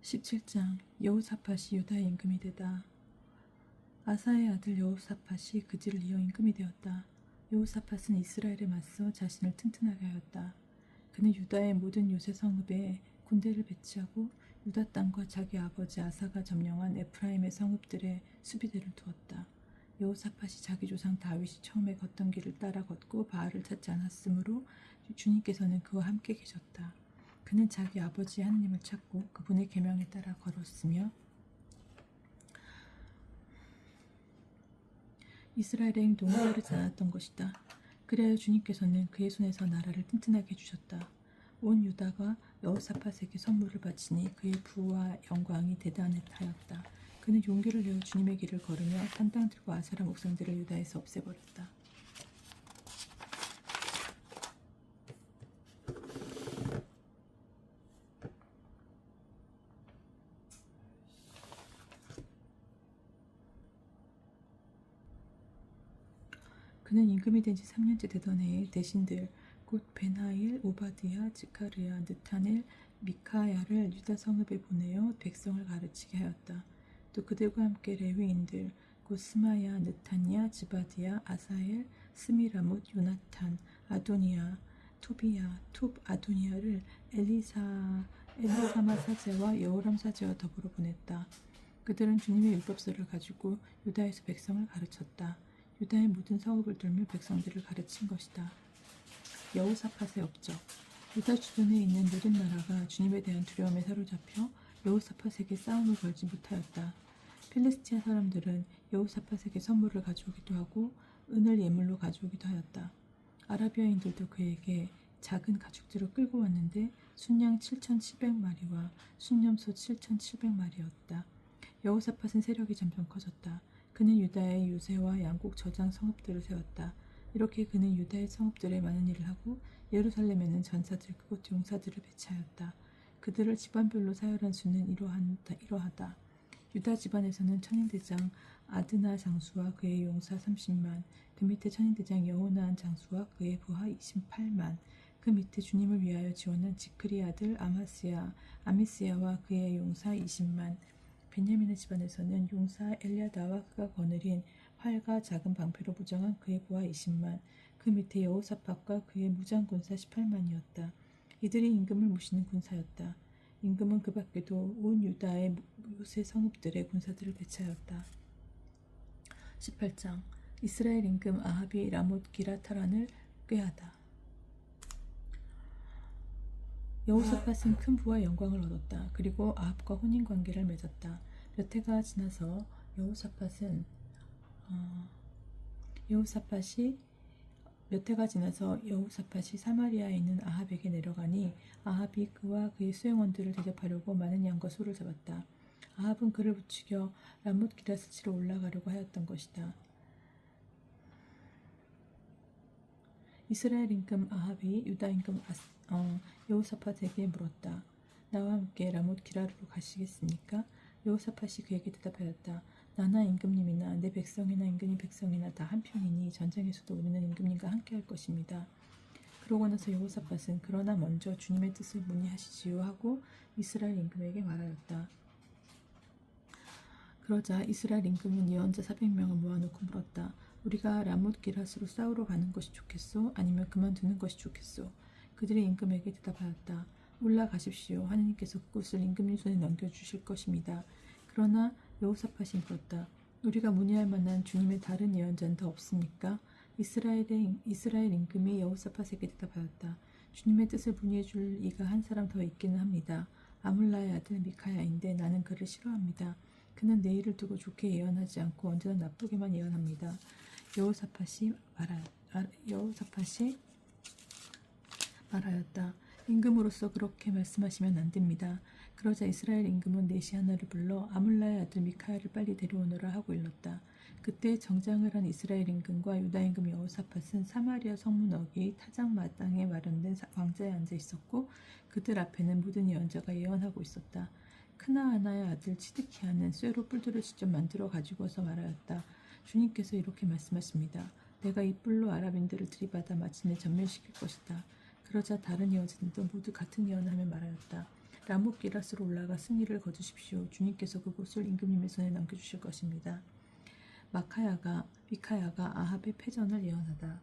17장 여호사밧이 유다의 임금이 되다. 아사의 아들 여호사밧이 그들을 이어 임금이 되었다. 여호사밧은 이스라엘에 맞서 자신을 튼튼하게 하였다. 그는 유다의 모든 요새 성읍에 군대를 배치하고 유다 땅과 자기 아버지 아사가 점령한 에프라임의 성읍들에 수비대를 두었다. 여호사밧이 자기 조상 다윗이 처음에 걷던 길을 따라 걷고 바알을 찾지 않았으므로 주님께서는 그와 함께 계셨다. 그는 자기 아버지 하느님을 찾고 그분의 계명에 따라 걸었으며 이스라엘의 행동을 따르지 않았던 것이다. 그래야 주님께서는 그의 손에서 나라를 튼튼하게 해주셨다. 온 유다가 여호사밧에게 선물을 바치니 그의 부와 영광이 대단하였다. 그는 용기를 내어 주님의 길을 걸으며 산당들과 아세라 목상들을 유다에서 없애버렸다. 그는 임금이 된 지 3년째 되던 해에 대신들 곧 베나일, 오바드야, 즈카르야, 느타넬, 미카야를 유다 성읍에 보내어 백성을 가르치게 하였다. 또 그들과 함께 레위인들 곧 스마야, 느타냐, 지바디야, 아사엘, 스미라못, 요나탄, 아도니야, 토비야, 톱 아도니야를 엘리사마 사제와 여호람 사제와 더불어 보냈다. 그들은 주님의 율법서를 가지고 유다에서 백성을 가르쳤다. 유다의 모든 성읍을 돌며 백성들을 가르친 것이다. 여호사밧의 업적. 유다 주변에 있는 모든 나라가 주님에 대한 두려움에 사로잡혀 여호사밧에게 싸움을 걸지 못하였다. 필리스티아 사람들은 여호사밧에게 선물을 가져오기도 하고 은을 예물로 가져오기도 하였다. 아라비아인들도 그에게 작은 가축들을 끌고 왔는데 순양 7,700마리와 순념소 7,700마리였다. 여호사밧은 세력이 점점 커졌다. 그는 유다의 요새와 양곡 저장 성읍들을 세웠다. 이렇게 그는 유다의 성읍들에 많은 일을 하고 예루살렘에는 전사들 곧 용사들을 배치하였다. 그들을 집안별로 사열한 수는 이러하다. 유다 집안에서는 천인대장 아드나 장수와 그의 용사 30만, 그 밑에 천인대장 여호나한 장수와 그의 부하 28만, 그 밑에 주님을 위하여 지원한 지크리 아들 아미스야와 그의 용사 20만, 베냐민의 집안에서는 용사 엘리아다와 그가 거느린 활과 작은 방패로 무장한 그의 부하 20만, 그 밑에 여호사밧과 그의 무장 군사 18만이었다. 이들이 임금을 모시는 군사였다. 임금은 그 밖에도 온 유다의 요새 성읍들의 군사들을 배치하였다. 18장 이스라엘 임금 아합이 라못 기라타란을 꾀하다. 여호사밧은 큰 부와 영광을 얻었다. 그리고 아합과 혼인관계를 맺었다. 몇 해가 지나서 여호사밧이 사마리아에 있는 아합에게 내려가니 아합이 그와 그의 수행원들을 대접하려고 많은 양과 소를 잡았다. 아합은 그를 부추겨 라못 기라스치로 올라가려고 하였던 것이다. 이스라엘 임금 아합이 유다 임금 여호사밧에게 물었다. 나와 함께 라못 기라르로 가시겠습니까? 여호사밧이 그에게 대답하였다. 나나 임금님이나 내 백성이나 임금님 백성이나 다 한편이니 전쟁에서도 우리는 임금님과 함께 할 것입니다. 그러고 나서 여호사밧은 그러나 먼저 주님의 뜻을 문의하시지요 하고 이스라엘 임금에게 말하였다. 그러자 이스라엘 임금은 예언자 400명을 모아놓고 물었다. 우리가 라못 기라스로 싸우러 가는 것이 좋겠소? 아니면 그만두는 것이 좋겠소? 그들이 임금에게 대답하였다. 올라가십시오. 하느님께서 그곳을 임금님 손에 넘겨주실 것입니다. 그러나 여호사밧이 물었다. 우리가 문의할 만한 주님의 다른 예언자는 더 없습니까? 이스라엘 임금이 여호사밧에게 대답하였다. 주님의 뜻을 문의해 줄 이가 한 사람 더 있기는 합니다. 아물라의 아들 미카야인데 나는 그를 싫어합니다. 그는 내일을 두고 좋게 예언하지 않고 언제나 나쁘게만 예언합니다. 여호사밧이 말하였다. 임금으로서 그렇게 말씀하시면 안 됩니다. 그러자 이스라엘 임금은 내시하나를 불러 아물라의 아들 미카야를 빨리 데려오너라 하고 일렀다. 그때 정장을 한 이스라엘 임금과 유다 임금 여호사밧은 사마리아 성문 어귀 타작 마당에 마련된 왕자에 앉아 있었고 그들 앞에는 모든 예언자가 예언하고 있었다. 크나아나의 아들 치드키야는 쇠로 뿔들을 직접 만들어 가지고 와서 말하였다. 주님께서 이렇게 말씀하십니다. 내가 이 뿔로 아랍인들을 들이받아 마침내 전멸시킬 것이다. 그러자 다른 예언자들도 모두 같은 예언을 하며 말하였다. 라못 기라스로 올라가 승리를 거두십시오. 주님께서 그곳을 임금님의 손에 넘겨주실 것입니다. 미카야가 아합의 패전을 예언하다.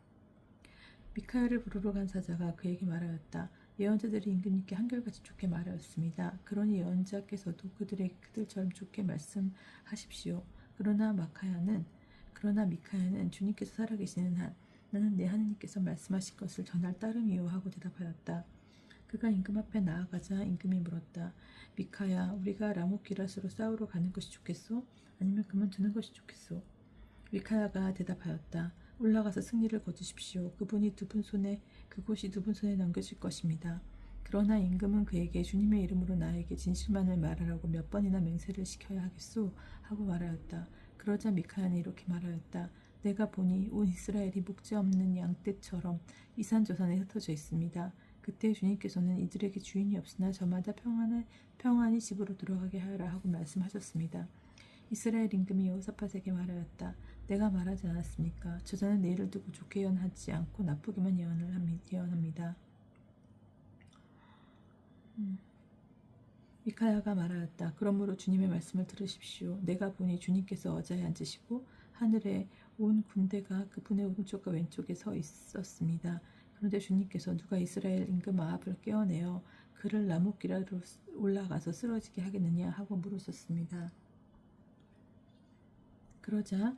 미카야를 부르러 간 사자가 그에게 말하였다. 예언자들이 임금님께 한결같이 좋게 말하였습니다. 그러니 예언자께서도 그들처럼 좋게 말씀하십시오. 그러나 미카야는 주님께서 살아계시는 한 나는 내 하느님께서 말씀하실 것을 전할 따름이요 하고 대답하였다. 그가 임금 앞에 나아가자 임금이 물었다. 미카야, 우리가 라못 기라스로 싸우러 가는 것이 좋겠소? 아니면 그만두는 것이 좋겠소? 미카야가 대답하였다. 올라가서 승리를 거두십시오. 그곳이 두 분 손에 넘겨질 것입니다. 그러나 임금은 그에게 주님의 이름으로 나에게 진실만을 말하라고 몇 번이나 맹세를 시켜야 하겠소? 하고 말하였다. 그러자 미카야는 이렇게 말하였다. 내가 보니 온 이스라엘이 목자 없는 양떼처럼 이산저산에 흩어져 있습니다. 그때 주님께서는 이들에게 주인이 없으나 저마다 평안히 집으로 들어가게 하여라 하고 말씀하셨습니다. 이스라엘 임금이 여호사밧에게 말하였다. 내가 말하지 않았습니까? 저자는 내일을 두고 좋게 예언하지 않고 나쁘게만 예언합니다. 미카야가 말하였다. 그러므로 주님의 말씀을 들으십시오. 내가 보니 주님께서 어자에 앉으시고 하늘에 온 군대가 그분의 오른쪽과 왼쪽에 서 있었습니다. 그런데 주님께서 누가 이스라엘 임금 아합을 깨어내어 그를 라못기라로 올라가서 쓰러지게 하겠느냐 하고 물으셨습니다. 그러자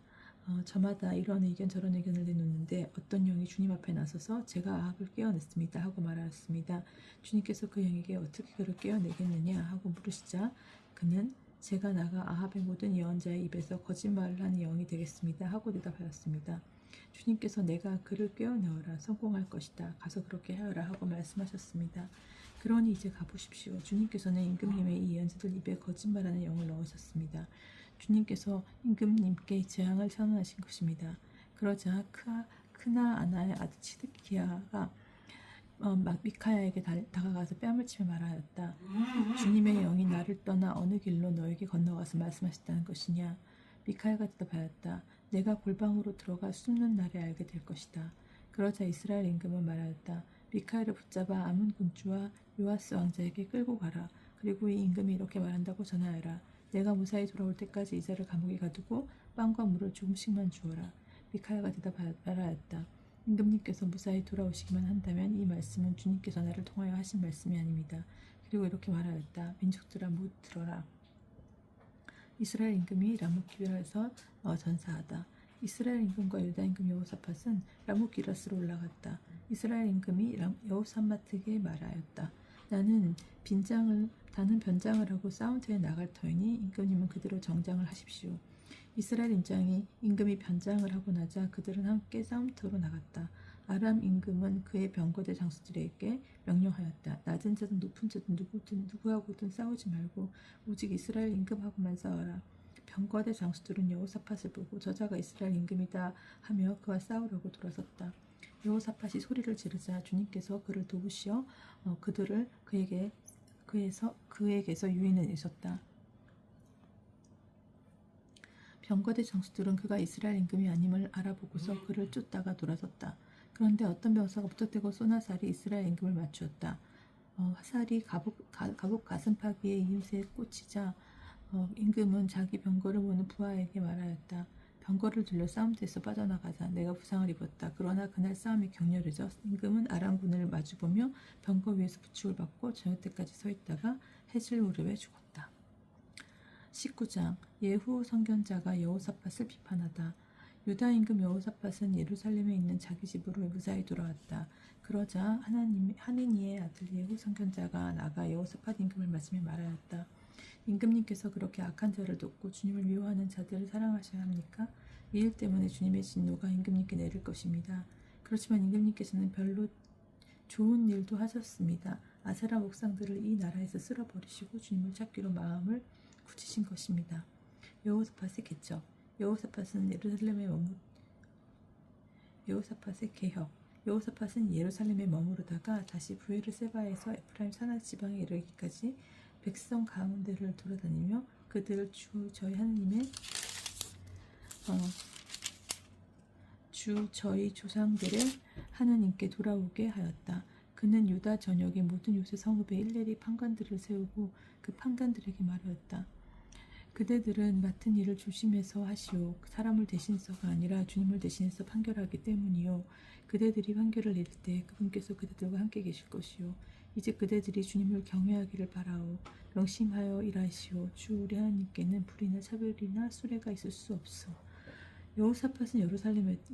저마다 이런 의견 저런 의견을 내놓는데 어떤 영이 주님 앞에 나서서 제가 아합을 깨어냈습니다 하고 말하였습니다. 주님께서 그 영에게 어떻게 그를 깨어내겠느냐 하고 물으시자 그는 제가 나가 아합의 모든 예언자의 입에서 거짓말을 하는 영이 되겠습니다 하고 대답하였습니다. 주님께서 내가 그를 깨어내어라 성공할 것이다. 가서 그렇게 하여라 하고 말씀하셨습니다. 그러니 이제 가보십시오. 주님께서는 임금님의 이 예언자들 입에 거짓말하는 영을 넣으셨습니다. 주님께서 임금님께 재앙을 선언하신 것입니다. 그러자 크나아나의 아들 치드키야가 미카야에게 다가가서 뺨을 치며 말하였다. 주님의 영이 나를 떠나 어느 길로 너에게 건너가서 말씀하셨다는 것이냐? 미카야가 대답하였다. 내가 골방으로 들어가 숨는 날에 알게 될 것이다. 그러자 이스라엘 임금은 말하였다. 미카야를 붙잡아 아문 군주와 요아스 왕자에게 끌고 가라. 그리고 이 임금이 이렇게 말한다고 전하여라. 내가 무사히 돌아올 때까지 이자를 감옥에 가두고 빵과 물을 조금씩만 주어라. 미카야가 말하였다. 임금님께서 무사히 돌아오시기만 한다면 이 말씀은 주님께서 나를 통하여 하신 말씀이 아닙니다. 그리고 이렇게 말하였다. 민족들아 모두 들어라. 이스라엘 임금이 라못기라에서 전사하다. 이스라엘 임금과 유다 임금 여호사밧은 라못기라스로 올라갔다. 이스라엘 임금이 여호사밧에게 말하였다. 나는 변장을 하고 싸움터에 나갈 터이니 임금님은 그대로 정장을 하십시오. 이스라엘 임금이 변장을 하고 나자 그들은 함께 싸움터로 나갔다. 아람 임금은 그의 병거대 장수들에게 명령하였다. 낮은 자든 높은 자든 누구하고든 싸우지 말고 오직 이스라엘 임금하고만 싸워라. 병거대 장수들은 여호사밧을 보고 저자가 이스라엘 임금이다 하며 그와 싸우려고 돌아섰다. 여호사밧이 소리를 지르자 주님께서 그를 도우시어 그에게서 유인을 내셨다. 병거대 장수들은 그가 이스라엘 임금이 아님을 알아보고서 그를 쫓다가 돌아섰다. 그런데 어떤 병사가 무턱대고 쏜 화살이 이스라엘 임금을 맞추었다. 화살이 갑옷 가슴팍위에 이웃에 꽂히자 임금은 자기 병거를 보는 부하에게 말하였다. 병거를 들려 싸움터에서 빠져나가자. 내가 부상을 입었다. 그러나 그날 싸움이 격렬해져 임금은 아람군을 마주보며 병거 위에서 부축을 받고 저녁 때까지 서 있다가 해질 무렵에 죽었다. 19장 예후 선견자가 여호사밧을 비판하다. 유다 임금 여호사밧은 예루살렘에 있는 자기 집으로 무사히 돌아왔다. 그러자 하느니의 아들 예후 선견자가 나가 여호사밧 임금을 맞으며 말하였다. 임금님께서 그렇게 악한 자를 돕고 주님을 미워하는 자들을 사랑하셔야 합니까? 이 일 때문에 주님의 진노가 임금님께 내릴 것입니다. 그렇지만 임금님께서는 별로 좋은 일도 하셨습니다. 아세라 목상들을 이 나라에서 쓸어버리시고 주님을 찾기로 마음을 굳히신 것입니다. 여호사밧의 개척. 여호사밧은 예루살렘에 머무르다가 다시 부에르세바에서 에프라임 산하 지방에 이르기까지 백성 가운데를 돌아다니며 그들을 저희 조상들의 하나님께 돌아오게 하였다. 그는 유다 전역의 모든 요새 성읍에 일일이 판관들을 세우고 그 판관들에게 말하였다. 그대들은 맡은 일을 조심해서 하시오. 사람을 대신해서가 아니라 주님을 대신해서 판결하기 때문이요. 그대들이 판결을 내릴 때 그분께서 그대들과 함께 계실 것이요. 이제 그대들이 주님을 경외하기를 바라오. 명심하여 일하시오. 주 우리 하나님께는 불이나 차별이나 수레가 있을 수 없어. 여호사밧은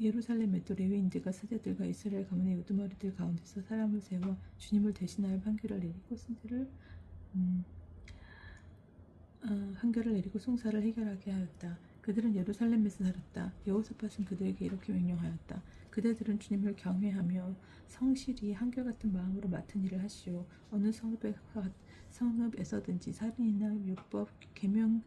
예루살렘에 또 레위인들과 사제들과 이스라엘 가문의 우두머리들 가운데서 사람을 세워 주님을 대신하여 판결을 내리고 송사를 해결하게 하였다. 그들은 예루살렘에서 살았다. 여호사밧은 그들에게 이렇게 명령하였다. 그대들은 주님을 경외하며 성실히 한결같은 마음으로 맡은 일을 하시오. 어느 성읍에서든지 살인이나 율법 계명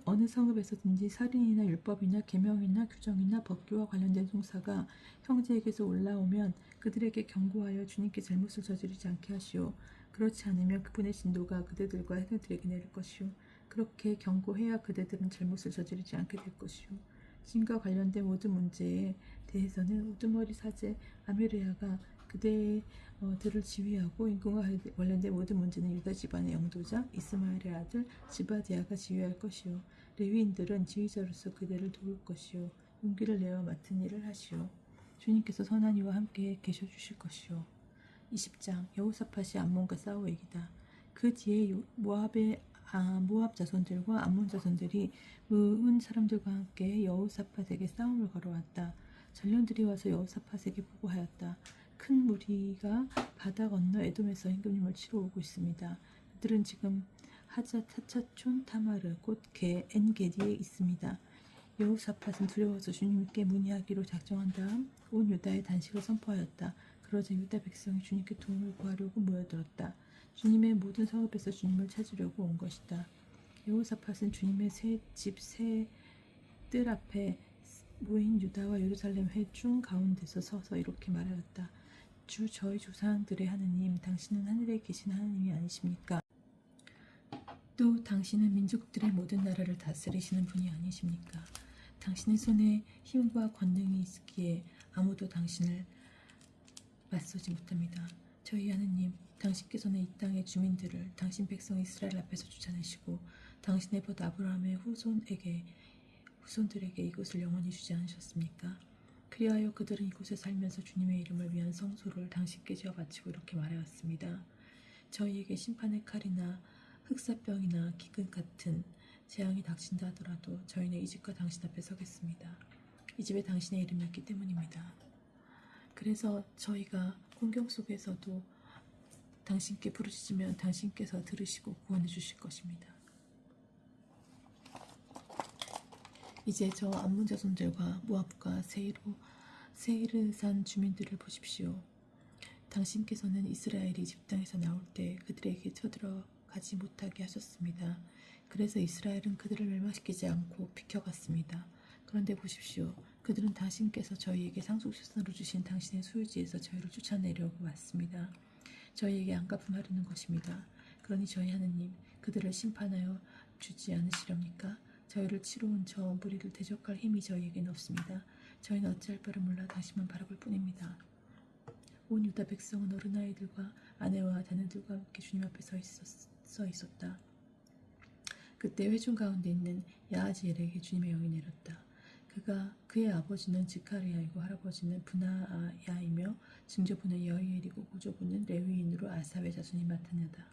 어느 성읍에서든지 살인이나 율법이나 계명이나 규정이나 법규와 관련된 송사가 형제에게서 올라오면 그들에게 경고하여 주님께 잘못을 저지르지 않게 하시오. 그렇지 않으면 그분의 진노가 그대들과 형제들에게 내릴 것이오. 그렇게 경고해야 그대들은 잘못을 저지르지 않게 될 것이오. 진과 관련된 모든 문제에 대해서는 우두머리 사제 아미르야가 그대들을 지휘하고 인근과 관련된 모든 문제는 유다 집안의 영도자 이스마엘의 아들 지바디아가 지휘할 것이요. 레위인들은 지휘자로서 그대를 도울 것이요. 용기를 내어 맡은 일을 하시오. 주님께서 선한 이와 함께 계셔 주실 것이요. 20장 여호사밧이 암몬과 싸워 이기다. 그 뒤에 모압 자손들과 암몬 자손들이 모은 사람들과 함께 여호사밧에게 싸움을 걸어왔다. 전령들이 와서 여호사밧에게 보고하였다. 큰 무리가 바다 건너 에돔에서 임금님을 치러 오고 있습니다. 그들은 지금 타차촌 타마르 곧 엔게디에 있습니다. 여호사밧은 두려워서 주님께 문의하기로 작정한 다음 온 유다에 단식을 선포하였다. 그러자 유다 백성이 주님께 도움을 구하려고 모여들었다. 주님의 모든 성읍에서 주님을 찾으려고 온 것이다. 여호사밧은 주님의 새 뜰 앞에 모인 유다와 예루살렘 회중 가운데서 서서 이렇게 말하였다. 주 저희 조상들의 하느님, 당신은 하늘에 계신 하느님이 아니십니까? 또 당신은 민족들의 모든 나라를 다스리시는 분이 아니십니까? 당신의 손에 힘과 권능이 있기에 아무도 당신을 맞서지 못합니다. 저희 하느님, 당신께서는 이 땅의 주민들을 당신 백성 이스라엘 앞에서 쫓아내시고 당신의 벗 아브라함의 후손들에게 이곳을 영원히 주지 않으셨습니까? 그리하여 그들은 이곳에 살면서 주님의 이름을 위한 성소를 당신께 지어 바치고 이렇게 말하였습니다. 저희에게 심판의 칼이나 흑사병이나 기근 같은 재앙이 닥친다 하더라도 저희는 이 집과 당신 앞에 서겠습니다. 이 집에 당신의 이름이 있기 때문입니다. 그래서 저희가 공경 속에서도 당신께 부르짖으면 당신께서 들으시고 구원해 주실 것입니다. 이제 저 암몬 자손들과 모압과 세이르산 주민들을 보십시오. 당신께서는 이스라엘이 집 땅에서 나올 때 그들에게 쳐들어가지 못하게 하셨습니다. 그래서 이스라엘은 그들을 멸망시키지 않고 비켜갔습니다. 그런데 보십시오. 그들은 당신께서 저희에게 상속시선으로 주신 당신의 소유지에서 저희를 쫓아내려고 왔습니다. 저희에게 안갚음하려는 것입니다. 그러니 저희 하느님, 그들을 심판하여 주지 않으시렵니까? 저희를 치러 온 저 무리를 대적할 힘이 저희에게는 없습니다. 저희는 어찌할 바를 몰라 당신만 바라볼 뿐입니다. 온 유다 백성은 어린아이들과 아내와 자녀들과 함께 주님 앞에 서 있었다. 그때 회중 가운데 있는 야하지엘에게 주님의 영이 내렸다. 그의 아버지는 지카리아이고 할아버지는 분하야이며 증조부는 여이엘이고 고조부는 레위인으로 아삽의 자손이 마타냐다.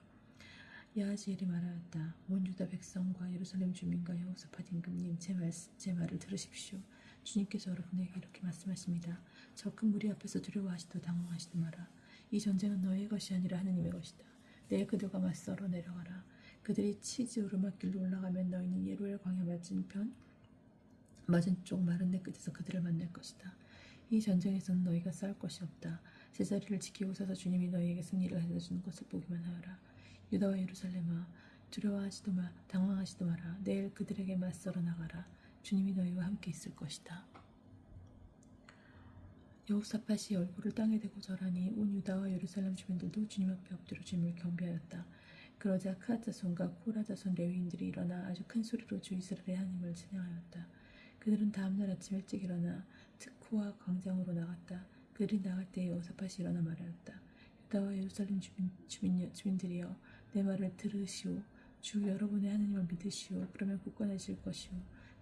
야하지엘이 말하였다. 온 유다 백성과 예루살렘 주민과 여호사밧 임금님, 제 말을 들으십시오. 주님께서 여러분에게 이렇게 말씀하십니다. 저 큰 무리 앞에서 두려워하시도 당황하시도 마라. 이 전쟁은 너의 것이 아니라 하느님의 것이다. 내일 그들과 맞서러 내려가라. 그들이 치즈 오르막길로 올라가면 너희는 예루엘 광야 맞은 쪽 마른 내 끝에서 그들을 만날 것이다. 이 전쟁에서는 너희가 싸울 것이 없다. 제자리를 지키고 서서 주님이 너희에게 승리를 가져다주는 것을 보기만 하여라. 유다와 예루살렘아, 두려워하지도 당황하지도 마라. 내일 그들에게 맞서러 나가라. 주님이 너희와 함께 있을 것이다. 여호사밧이 얼굴을 땅에 대고 절하니 온 유다와 예루살렘 주민들도 주님 앞에 엎드려 주님을 경배하였다. 그러자 크앗 자손과 코라 자손 레위인들이 일어나 아주 큰 소리로 주 이스라엘의 하나님을 찬양하였다. 그들은 다음날 아침 일찍 일어나 특코와 광장으로 나갔다. 그들이 나갈 때에 여호사밧이 일어나 말하였다. 유다와 예루살렘 주민들이여, 내 말을 들으시오. 주 여러분의 하나님을 믿으시오. 그러면 굳건해질 것이오.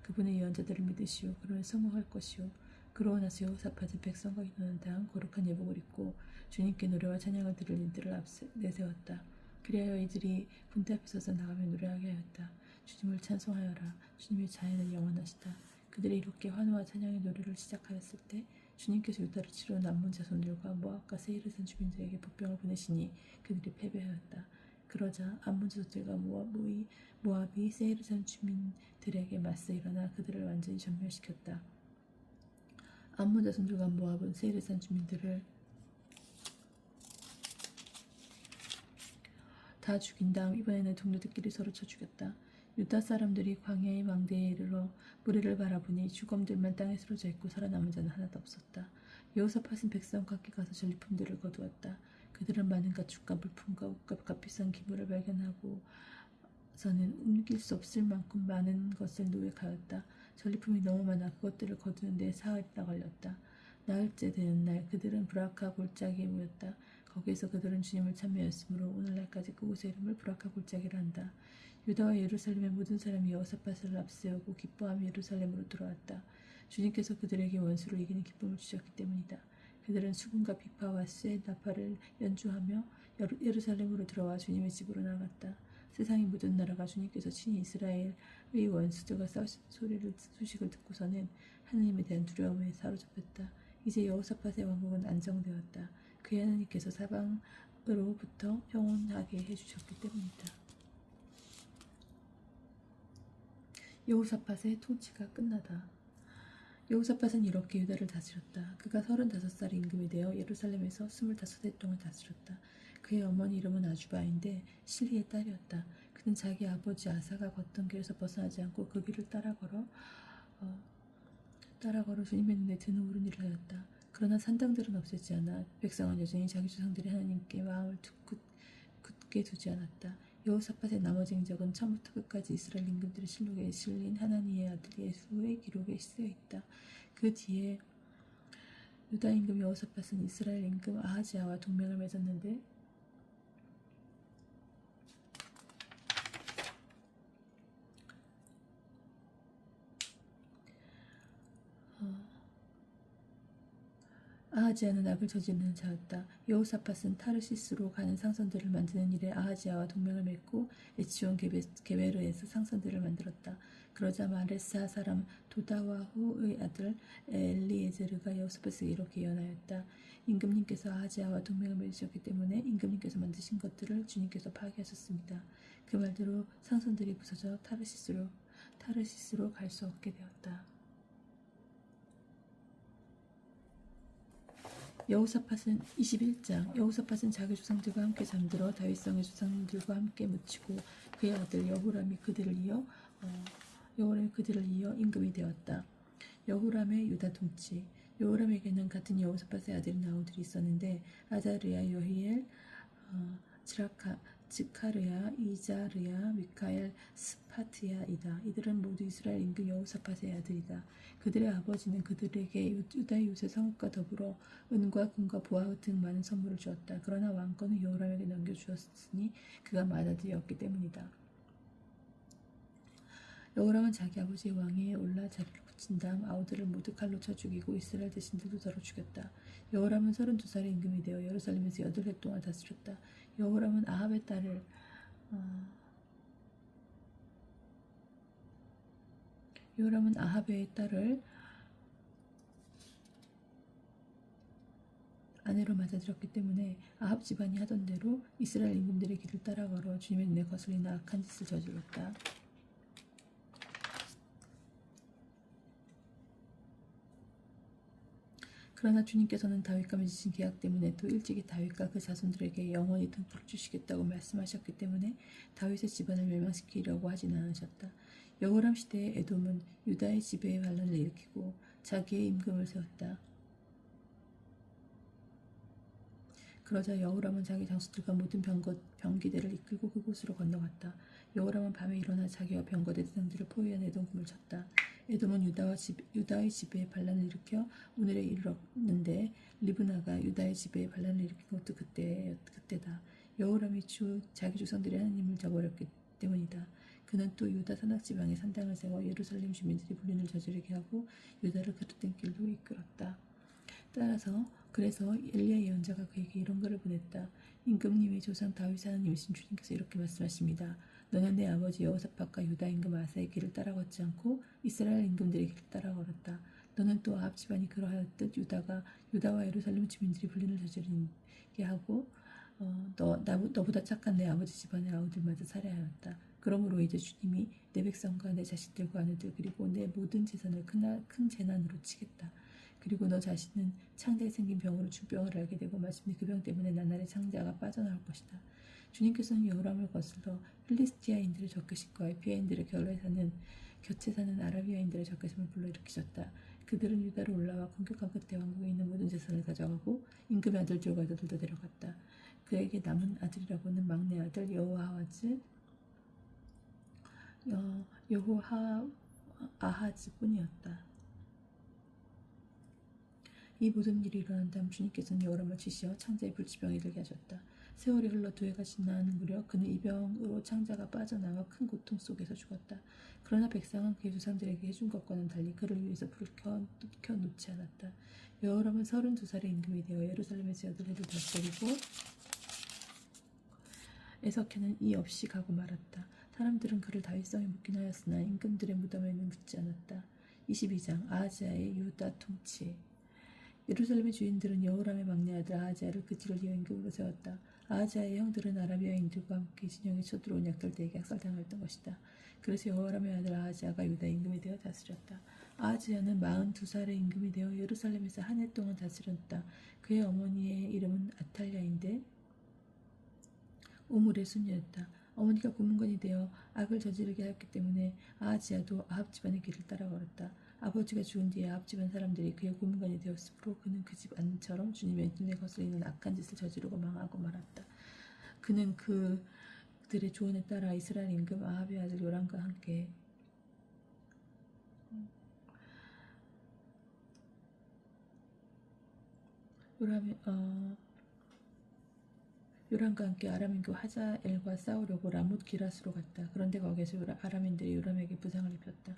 그분의 예언자들을 믿으시오. 그러면 성공할 것이오. 그러고 나서 여호사밧은 백성과 인원은 다 거룩한 예복을 입고 주님께 노래와 찬양을 드릴 이들을 내세웠다. 그리하여 이들이 군대 앞에 서서 나가며 노래하게 하였다. 주님을 찬송하여라. 주님의 자애는 영원하시다. 그들이 이렇게 환호와 찬양의 노래를 시작하였을 때 주님께서 유다를 치러 남문 자손들과 모압과 세이르산 주민들에게 복병을 보내시니 그들이 패배하였다. 그러자 암몬 자손들과 모압이 세이르산 주민들에게 맞서 일어나 그들을 완전히 전멸시켰다. 암몬 자손들과 모압은 세이르산 주민들을 다 죽인 다음 이번에는 동료들끼리 서로 쳐 죽였다. 유다 사람들이 광야의 망대에 이르러 무리를 바라보니 죽음들만 땅에 쓰러져 있고 살아남은 자는 하나도 없었다. 여호사밧은 백성과 함께 가서 전리품들을 거두었다. 그들은 많은 가축과 물품과 옷과 값비싼 기물을 발견하고서는 옮길 수 없을 만큼 많은 것을 노획하였다. 전리품이 너무 많아 그것들을 거두는데 사흘이나 걸렸다. 나흘째 되는 날 그들은 브라카 골짜기에 모였다. 거기에서 그들은 주님을 찬미하였으므로 오늘날까지 그곳의 이름을 브라카 골짜기라 한다. 유다와 예루살렘의 모든 사람이 여호사밧을 앞세우고 기뻐하며 예루살렘으로 돌아왔다. 주님께서 그들에게 원수를 이기는 기쁨을 주셨기 때문이다. 그들은 수금과 비파와 쇠, 나팔을 연주하며 예루살렘으로 들어와 주님의 집으로 나갔다. 세상의 모든 나라가 주님께서 친히 이스라엘의 원수들과 싸우신 소식을 듣고서는 하나님에 대한 두려움에 사로잡혔다. 이제 여호사밧의 왕국은 안정되었다. 그의 하나님께서 사방으로부터 평온하게 해주셨기 때문이다. 여호사밧의 통치가 끝나다. 여호사밧은 이렇게 유다를 다스렸다. 그가 35살의 임금이 되어 예루살렘에서 25해 동안 다스렸다. 그의 어머니 이름은 아주바인데 실리의 딸이었다. 그는 자기 아버지 아사가 걷던 길에서 벗어나지 않고 그 길을 따라 걸어 주님의 눈에 드는 옳은 일을 하였다. 그러나 산당들은 없애지 않아 백성은 여전히 자기 조상들의 하나님께 마음을 굳게 두지 않았다. 여호사밧의 나머지 행적은 처음부터 끝까지 이스라엘 임금들의 실록에 실린 하나니의 아들 예수의 기록에 쓰여 있다. 그 뒤에 유다 임금 여호사밧은 이스라엘 임금 아하지야와 동맹을 맺었는데 아하지야는 악을 저지르는 자였다. 여호사밧은 타르시스로 가는 상선들을 만드는 일에 아하지야와 동맹을 맺고 에치온 게베르에서 상선들을 만들었다. 그러자 마레사 사람 도다와후의 아들 엘리에제르가 여호사밧에게 이렇게 예언하였다. 임금님께서 아하지야와 동맹을 맺으셨기 때문에 임금님께서 만드신 것들을 주님께서 파괴하셨습니다. 그 말대로 상선들이 부서져 타르시스로 갈 수 없게 되었다. 여호사밧은 21장 여호사밧은 자기 조상들과 함께 잠들어 다윗성의 조상들과 함께 묻히고 그의 아들 여호람이 그들을 이어 임금이 되었다. 여호람의 유다 통치. 여호람에게는 같은 여호사밧의 아들인 아우들이 있었는데 아자르야, 여히엘, 즈카르야, 이자르야, 미카엘, 스파트야이다. 이들은 모두 이스라엘 임금 여호사밧의 아들이다. 그들의 아버지는 그들에게 유다의 요새 성읍과 더불어 은과 금과 보화 같은 많은 선물을 주었다. 그러나 왕권은 여호람에게 넘겨주었으니 그가 맏아들이었기 때문이다. 여호람은 자기 아버지의 왕위에 올라 자리를 붙인 다음 아우들을 모두 칼로 쳐 죽이고 이스라엘 대신들도 서로 죽였다. 여호람은 32살의 임금이 되어 예루살렘에서 8해 동안 다스렸다. 여호람은 아합의 딸을 아합의 딸을 아내로 맞아들였기 때문에 아합 집안이 하던 대로 이스라엘 임금들의 길을 따라 걸어 주님의 눈에 거슬리는 악한 짓을 저질렀다. 그러나 주님께서는 다윗과 맺으신 계약 때문에 또 일찍이 다윗과 그 자손들에게 영원히 등불을 주시겠다고 말씀하셨기 때문에 다윗의 집안을 멸망시키려고 하지는 않으셨다. 여호람 시대의 에돔은 유다의 지배의 반란을 일으키고 자기의 임금을 세웠다. 그러자 여호람은 자기 장수들과 모든 병기대를 이끌고 그곳으로 건너갔다. 여호람은 밤에 일어나 자기와 병거대 대장들을 포위한 에돔군을 쳤다. 에돔은 유다의 지배에 반란을 일으켜 오늘에 이르렀는데 리브나가 유다의 지배에 반란을 일으킨 것도 그때다. 여호람이 자기 조상들의 하나님을 저버렸기 때문이다. 그는 또 유다 산악지방에 산당을 세워 예루살렘 주민들이 불륜을 저지르게 하고 유다를 그릇된 길로 이끌었다. 그래서 엘리야 예언자가 그에게 이런 글을 보냈다. 임금님의 조상 다윗 하나님이신 주님께서 이렇게 말씀하십니다. 너는 내 아버지 여호사밧과 유다 임금 아사의 길을 따라 걷지 않고 이스라엘 임금들의 길을 따라 걸었다. 너는 또 아합 집안이 그러하였듯 유다와 예루살렘 주민들이 불륜을 저지르게 하고 너보다 착한 내 아버지 집안의 아우들마저 살해하였다. 그러므로 이제 주님이 내 백성과 내 자식들과 아내들 그리고 내 모든 재산을 큰 재난으로 치겠다. 그리고 너 자신은 창자에 생긴 병으로 중병을 앓게 되고 마침내 그 병 때문에 나날의 창자가 빠져나올 것이다. 주님께서는 여호람을 거슬러 필리스티아인들을 적개심과 에피아인들을 곁에 사는 아라비아인들의 적개심을 불러일으키셨다. 그들은 유다로 올라와 공격한 끝에 왕국에 있는 모든 재산을 가져가고 임금의 아들들과 아들들도 데려갔다. 그에게 남은 아들이라고는 막내 아들 여호아하즈뿐이었다. 이 모든 일이 일어난 다음 주님께서는 여호람을 치시어 창자에 불치병이 들게 하셨다. 세월이 흘러 2해가 지난 무렵 그는 이 병으로 창자가 빠져나와 큰 고통 속에서 죽었다. 그러나 백성은 그의 조상들에게 해준 것과는 달리 그를 위해서 불을 켜놓지 않았다. 여호람은 32살의 임금이 되어 예루살렘에서 8해를 다스리고 에서케는 이 없이 가고 말았다. 사람들은 그를 다윗성에 묻긴 하였으나 임금들의 무덤에는 묻지 않았다. 22장 아하지야의 유다 통치. 예루살렘의 주인들은 여호람의 막내 아들 아하지야를 그 뒤를 이어 임금으로 세웠다. 아하지야의 형들은 아라비아인들과 함께 진영에 쳐들어온 약탈들에게 학살당하였던 것이다. 그래서 여호람의 아들 아하지야가 유다 임금이 되어 다스렸다. 아하지야는 42살의 임금이 되어 예루살렘에서 한 해 동안 다스렸다. 그의 어머니의 이름은 아탈랴인데 오물의孙女였다. 어머니가 고문관이 되어 악을 저지르게 하였기 때문에 아하지야도 아합 집안의 길을 따라 걸었다. 아버지가 죽은 뒤에 아합 집안 사람들이 그의 고문관이 되었으므로 그는 그 집안처럼 주님의 눈에 거슬리는 악한 짓을 저지르고 망하고 말았다. 그는 그들의 조언에 따라 이스라엘 임금 아합의 아들 요람과 함께 요람과 함께 아람 임금 하자엘과 싸우려고 라못 기라스로 갔다. 그런데 거기에서 아람인들이 요람에게 부상을 입혔다.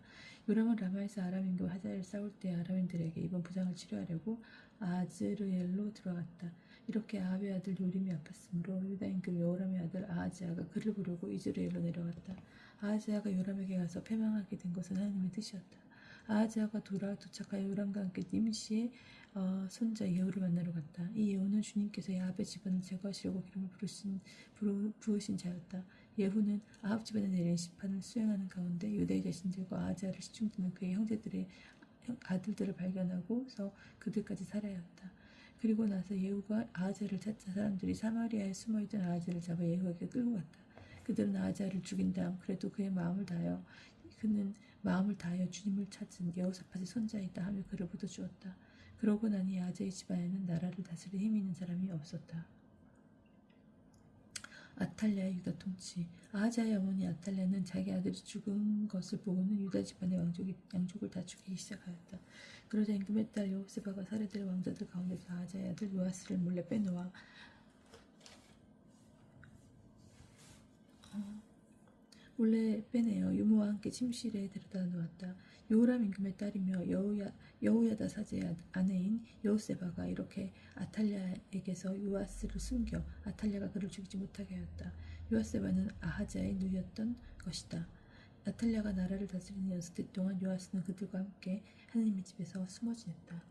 요람은 라마에서 아람 임금 하자엘 싸울 때 아람인들에게 입은 부상을 치료하려고 아즈르엘로 들어갔다. 이렇게 아합의 아들 요림이 아팠으므로 유다 임금 여호람의 아들 아하지야가 그를 부르고 이즈르엘로 내려갔다. 아하지야가 요람에게 가서 패망하게 된 것은 하나님의 뜻이었다. 아하지야가 도착하여 요람과 함께 님시의 손자 예후를 만나러 갔다. 이 예후는 주님께서 아합의 집안을 제거하시려고 기름을 부으신 자였다. 예후는 아합 집안에 내린 심판을 수행하는 가운데 유다의 자신들과 아하지야를 시중드는 그의 형제들의 아들들을 발견하고서 그들까지 살해하였다. 그리고 나서 예후가 아하지야를 찾자 사람들이 사마리아에 숨어있던 아하지야를 잡아 예후에게 끌고 갔다. 그들은 아하지야를 죽인 다음 그래도 그는 마음을 다하여 주님을 찾은 여호사밧의 손자이다 하며 그를 붙여주었다. 그러고 나니 아하지야의 집안에는 나라를 다스릴 힘이 있는 사람이 없었다. 아탈랴의 유다 통치. 아하지야의 어머니 아탈랴는 자기 아들이 죽은 것을 보고는 유다 집안의 양족을 다 죽이기 시작하였다. 그러자 임금의 딸 여호세바가 살해될 왕자들 가운데서 아하지야의 아들 요아스를 몰래 빼놓아 빼내어 유모와 함께 침실에 데려다 놓았다. 요람 임금의 딸이며 여호야다 사제의 아내인 여호세바가 이렇게 아탈랴에게서 요아스를 숨겨 아탈랴가 그를 죽이지 못하게 하였다. 요아세바는 아하자의 누이였던 것이다. 아탈랴가 나라를 다스리는 연습 동안 요아스는 그들과 함께 하나님의 집에서 숨어 지냈다.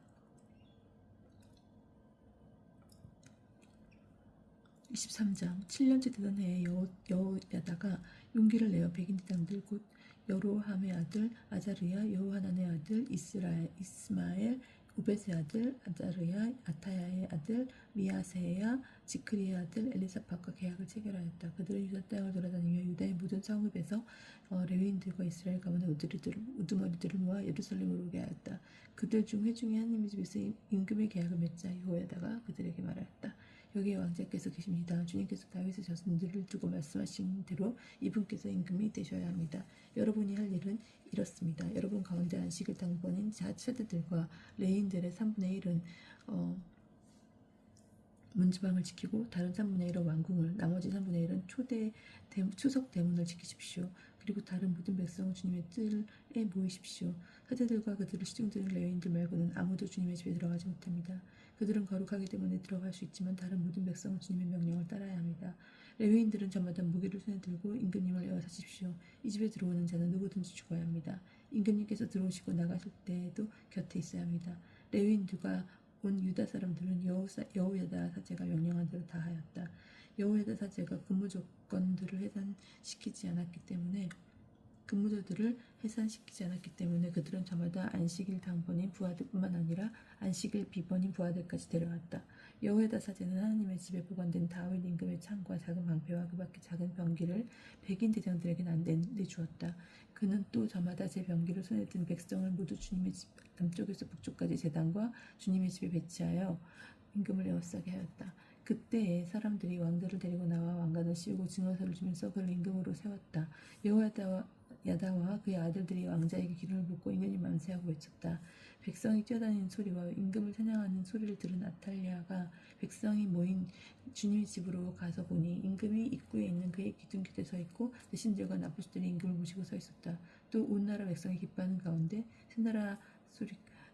23장 7년째 되던 해에 여호야다가 용기를 내어 백인의 땅들 곧 여로함의 아들 아자르야 여호하난의 아들 이스마엘 오벳의 아들 아자르야 아타야의 아들 미아세야 지크리의 아들 엘리사팟과 계약을 체결하였다. 그들은 유다 땅을 돌아다니며 유다의 모든 성읍에서 레위인들과 이스라엘 가문의 우두머리들을 모아 예루살렘으로 오게 하였다. 그들 중 회중이 하나님의 집에서 임금의 계약을 맺자 여호야다가 그들에게 말하였다. 여기에 왕자께서 계십니다. 주님께서 다윗의 자손들을 두고 말씀하신 대로 이분께서 임금이 되셔야 합니다. 여러분이 할 일은 이렇습니다. 여러분 가운데 안식일 당번인 차드들과 레인들의 3분의 1은 문지방을 지키고 다른 3분의 1은 왕궁을, 나머지 3분의 1은 추석 대문을 지키십시오. 그리고 다른 모든 백성은 주님의 뜰에 모이십시오. 사제들과 그들을 시중드는 레위인들 말고는 아무도 주님의 집에 들어가지 못합니다. 그들은 거룩하기 때문에 들어갈 수 있지만 다른 모든 백성은 주님의 명령을 따라야 합니다. 레위인들은 저마다 무기를 손에 들고 임금님을 에워싸십시오. 이 집에 들어오는 자는 누구든지 죽어야 합니다. 임금님께서 들어오시고 나가실 때에도 곁에 있어야 합니다. 레위인들과 온 유다 사람들은 여호야다 사제가 명령한 대로 다 하였다. 여호야다 사제가 근무 조건들을 해산시키지 않았기 때문에 그들은 저마다 안식일 당번인 부하들뿐만 아니라 안식일 비번인 부하들까지 데려왔다. 여호야다 사제는 하나님의 집에 보관된 다윗 임금의 창과 작은 방패와 그 밖에 작은 병기를 백인 대장들에게 내주었다. 그는 또 저마다 제 병기를 손에 든 백성을 모두 주님의 집 남쪽에서 북쪽까지 제단과 주님의 집에 배치하여 임금을 에워싸게 하였다. 그때에 사람들이 왕들을 데리고 나와 왕관을 씌우고 증언서를 주면서 그를 임금으로 세웠다. 여호야다와 그의 아들들이 왕자에게 기름을 붓고 임금님 만세하고 외쳤다. 백성이 뛰어다니는 소리와 임금을 찬양하는 소리를 들은 아탈리아가 백성이 모인 주님의 집으로 가서 보니 임금이 입구에 있는 그의 기둥 곁에 서 있고 대신들과 나부수들이 임금을 모시고 서 있었다. 또 온 나라 백성이 기뻐하는 가운데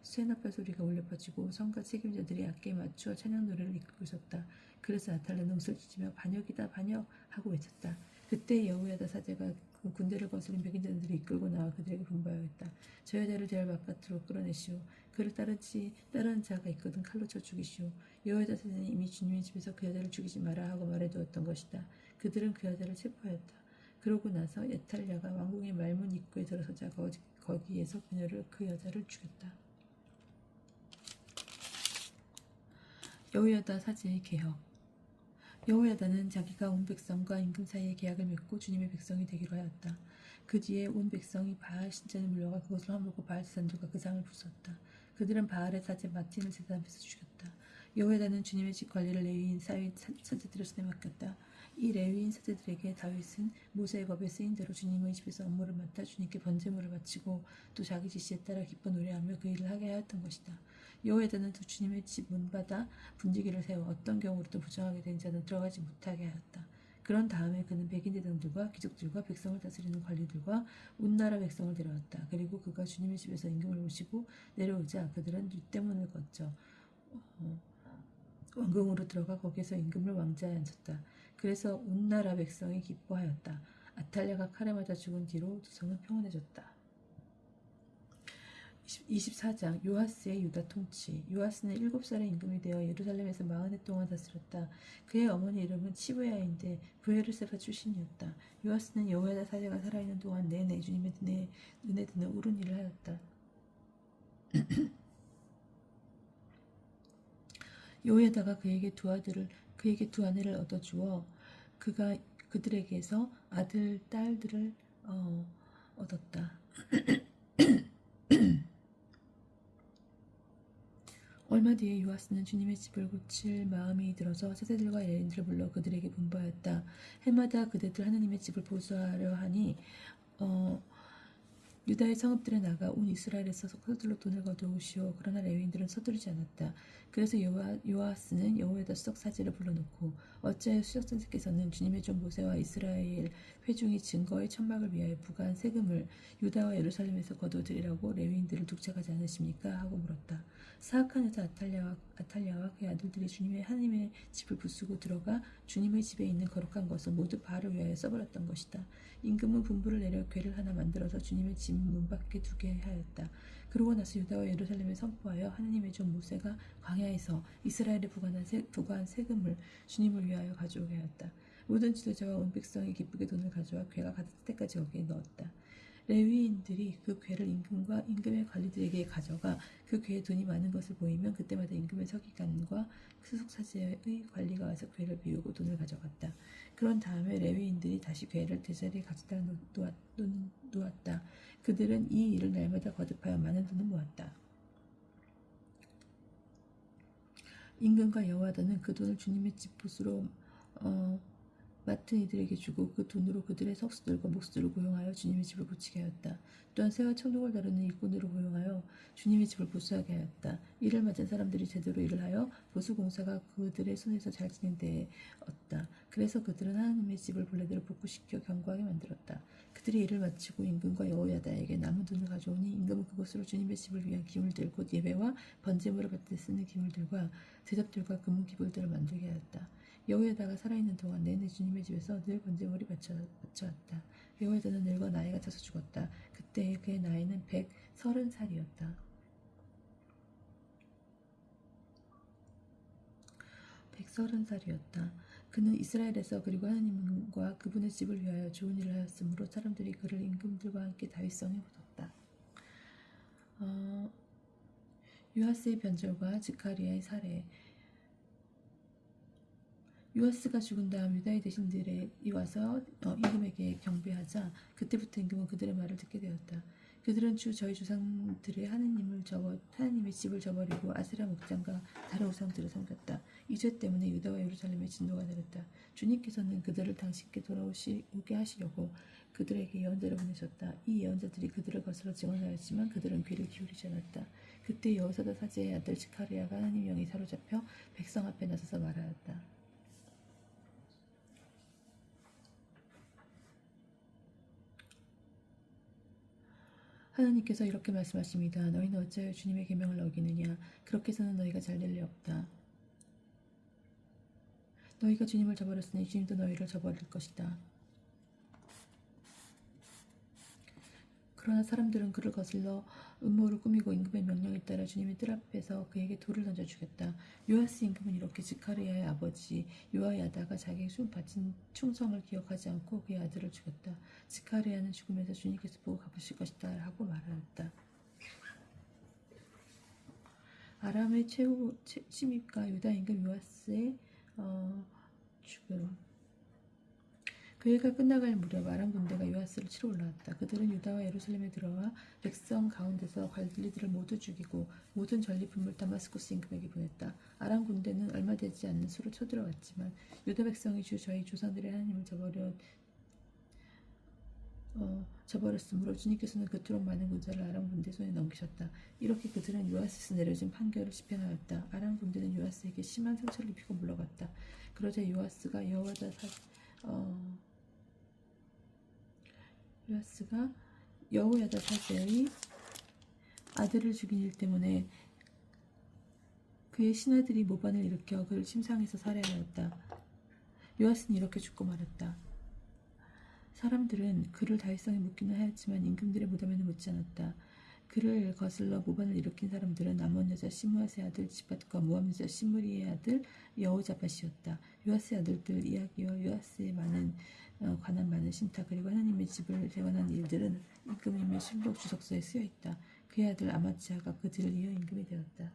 쇠나팔 소리가 울려 퍼지고 성가 책임자들이 악기에 맞추어 찬양 노래를 이끌고 있었다. 그래서 아탈리아는 웃을 짖으며 반역이다 반역 하고 외쳤다. 그때 여호야다 사제가 그 군대를 거스린 백인들을 이끌고 나와 그들에게 분부하였다. 저 여자를 제할 바깥으로 끌어내시오. 그를 따르는 자가 있거든 칼로 쳐 죽이시오. 여호야다 사제는 이미 주님의 집에서 그 여자를 죽이지 마라 하고 말해두었던 것이다. 그들은 그 여자를 체포하였다. 그러고 나서 에탈리아가 왕궁의 말문 입구에 들어서자 거기에서 그 여자를 죽였다. 여호야다 사제의 개혁. 여호야다는 자기가 온 백성과 임금 사이에 계약을 맺고 주님의 백성이 되기로 하였다. 그 뒤에 온 백성이 바알 신전에 물러가 그것을 허물고 바알 제사장들과 그 상을 부수었다. 그들은 바알의 사제 마틴을 제단 앞에서 죽였다. 여호야다는 주님의 집 관리를 레위인 사제들의 손에 맡겼다. 이 레위인 사제들에게 다윗은 모세의 법에 쓰인 대로 주님의 집에서 업무를 맡아 주님께 번제물을 바치고 또 자기 지시에 따라 기뻐 노래하며 그 일을 하게 하였던 것이다. 여호야다는 또 주님의 집 문바다 분지기를 세워 어떤 경우로도 부정하게 된 자는 들어가지 못하게 하였다. 그런 다음에 그는 백인 대장들과 귀족들과 백성을 다스리는 관리들과 온 나라 백성을 데려왔다. 그리고 그가 주님의 집에서 임금을 모시고 내려오자 그들은 윗대문을 거쳐 왕궁으로 들어가 거기에서 임금을 왕자에 앉혔다. 그래서 온 나라 백성이 기뻐하였다. 아탈리아가 칼에 맞아 죽은 뒤로 두성은 평온해졌다. 24장 요아스의 유다 통치. 요아스는 7살의 임금이 되어 예루살렘에서 40해 동안 다스렸다. 그의 어머니 이름은 치브야인데 브에르세바 출신이었다. 요아스는 여호야다 사제가 살아있는 동안 내내 주님의 눈에 드는 옳은 일을 하였다. 여호야다가 그에게 두 아내를 얻어주어 그가 그들에게서 아들, 딸들을 얻었다. 얼마 뒤에 요아스는 주님의 집을 고칠 마음이 들어서 사제들과 레위인들을 불러 그들에게 분부하였다. 해마다 그대들 하나님의 집을 보수하려 하니 유다의 성읍들에 나가 온 이스라엘에서 서둘러 돈을 거두오시오. 그러나 레위인들은 서두르지 않았다. 그래서 요아스는 여호야다 수석사제를 불러놓고 어찌하여 수석사제께서는 주님의 종 모세와 이스라엘 회중이 증거의 천막을 위하여 부과한 세금을 유다와 예루살렘에서 거두드리라고 레위인들을 독촉하지 않으십니까? 하고 물었다. 사악한 여자 아탈리아와 그의 아들들이 하나님의 집을 부수고 들어가 주님의 집에 있는 거룩한 것을 모두 바알을 위하여 써버렸던 것이다. 임금은 분부를 내려 궤를 하나 만들어서 주님의 집 문 밖에 두게 하였다. 그러고 나서 유다와 예루살렘에 선포하여 하나님의 종 모세가 광야에서 이스라엘에 부과한 세금을 주님을 위하여 가져오게 하였다. 모든 지도자와 온 백성이 기쁘게 돈을 가져와 궤가 가득 찰 때까지 거기에 넣었다. 레위인들이 그 궤를 임금과 임금의 관리들에게 가져가 그 궤에 돈이 많은 것을 보이면 그때마다 임금의 서기관과 수석사제의 관리가 와서 궤를 비우고 돈을 가져갔다. 그런 다음에 레위인들이 다시 궤를 제자리에 가져다 놓았다. 그들은 이 일을 날마다 거듭하여 많은 돈을 모았다. 임금과 여호와다는 그 돈을 주님의 집 봇으로 맡은 이들에게 주고 그 돈으로 그들의 석수들과 목수들을 고용하여 주님의 집을 고치게 하였다. 또한 새와 청동을 다루는 일꾼으로 고용하여 주님의 집을 보수하게 하였다. 이를 맡은 사람들이 제대로 일을 하여 보수 공사가 그들의 손에서 잘 진행되었다. 그래서 그들은 하나님의 집을 본래대로 복구시켜 견고하게 만들었다. 그들이 일을 마치고 임금과 여호야다에게 남은 돈을 가져오니 임금은 그것으로 주님의 집을 위한 기물들 곧 예배와 번제물을 받을 때 쓰는 기물들과 대접들과 금은 기물들을 만들게 하였다. 여호야다가 살아있는 동안 내내 주님의 집에서 늘 번제물이 바쳐왔다. 여호야다는 늙어 나이가 차서 죽었다. 그때 그의 나이는 130살이었다. 130살이었다. 그는 이스라엘에서 그리고 하나님과 그분의 집을 위하여 좋은 일을 하였으므로 사람들이 그를 임금들과 함께 다윗성에 묻었다. 요아스의 변절과 즈카리아의 살해. 요아스가 죽은 다음 유다의 대신들이 와서 임금에게 경배하자 그때부터 임금은 그들의 말을 듣게 되었다. 그들은 저희 조상들의 하나님의 집을 저버리고 아세라 목장과 다른 우상들을 섬겼다. 이 죄 때문에 유다와 예루살렘의 진노가 내렸다. 주님께서는 그들을 당신께 돌아오게 하시려고 그들에게 예언자를 보내셨다. 이 예언자들이 그들을 거슬러 증언하였지만 그들은 귀를 기울이지 않았다. 그때 여호사다 사제의 아들 스가랴가 하나님 영이 사로잡혀 백성 앞에 나서서 말하였다. 하나님께서 이렇게 말씀하십니다. 너희는 어찌하여 주님의 계명을 어기느냐. 그렇게 해서는 너희가 잘될 리 없다. 너희가 주님을 저버렸으니 주님도 너희를 저버릴 것이다. 그러나 사람들은 그를 거슬러 음모를 꾸미고 임금의 명령에 따라 주님의 뜰 앞에서 그에게 돌을 던져 죽였다. 요아스 임금은 이렇게 즈카리아의 아버지 요아야다가 자기에게 바친 충성을 기억하지 않고 그의 아들을 죽였다. 즈카리아는 죽으면서 주님께서 보고 갚으실 것이다 하고 말하였다. 아람의 최후 침입과 유다 임금 요아스의 죽음. 그 해가 끝나갈 무렵 아람 군대가 요아스를 치러 올라왔다. 그들은 유다와 예루살렘에 들어와 백성 가운데서 관리들을 모두 죽이고 모든 전리품을 다마스쿠스 임금에게 보냈다. 아람 군대는 얼마 되지 않는 수로 쳐들어왔지만 유다 백성이 저희 조상들의 하나님을 저버렸으므로 주님께서는 그토록 많은 군사를 아람 군대 손에 넘기셨다. 이렇게 그들은 요아스에서 내려진 판결을 집행하였다. 아람 군대는 요아스에게 심한 상처를 입히고 물러갔다. 그러자 요아스가 여호야다 사제의 아들을 죽인 일 때문에 그의 신하들이 모반을 일으켜 그를 침상에서 살해하였다. 요아스는 이렇게 죽고 말았다. 사람들은 그를 다윗성에 묻기는 하였지만 임금들의 무덤에는 묻지 않았다. 그를 거슬러 모반을 일으킨 사람들은 아몬 여자 시므앗의 아들 지밧과 모압 여자 시므리의 아들 여호자밧이었다. 요아스의 아들들 이야기와 요아스의 관한 많은 신탁 그리고 하나님의 집을 재건한 일들은 임금의 실록 주석서에 쓰여 있다. 그의 아들 아마치아가 그들을 이어 임금이 되었다.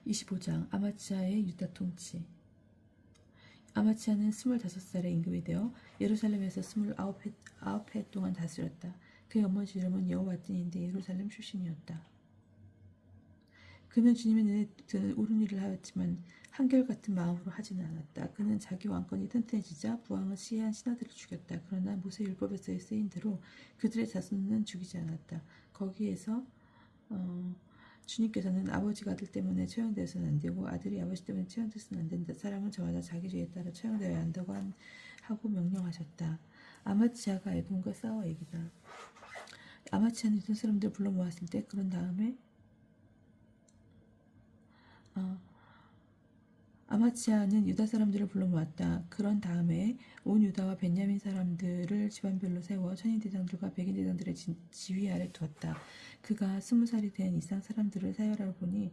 25장 아마치아의 유다 통치. 아마치아는 25살에 임금이 되어 예루살렘에서 29해 동안 다스렸다. 그의 어머니 이름은 여호와딘인데 예루살렘 출신이었다. 그는 주님의 눈에 드는 옳은 일을 하였지만 한결같은 마음으로 하지는 않았다. 그는 자기 왕권이 튼튼해지자 부왕을 시해한 신하들을 죽였다. 그러나 모세 율법에서 쓰인 대로 그들의 자손은 죽이지 않았다. 거기에서 주님께서는 아버지가 아들 때문에 처형되어서는 안 되고 아들이 아버지 때문에 처형되어서는 안 된다. 사람은 저마다 자기 죄에 따라 처형되어야 한다고 하고 명령하셨다. 아마치아가 에돔과 싸워 이기다. 아마치아는 유다 사람들을 불러 모았을 때 그런 다음에 아마치아는 유다 사람들을 불러 모았다. 그런 다음에 온 유다와 벤야민 사람들을 집안별로 세워 천인대장들과 백인대장들의 지휘 아래 두었다. 그가 20살이 된 이상 사람들을 사열하러 보니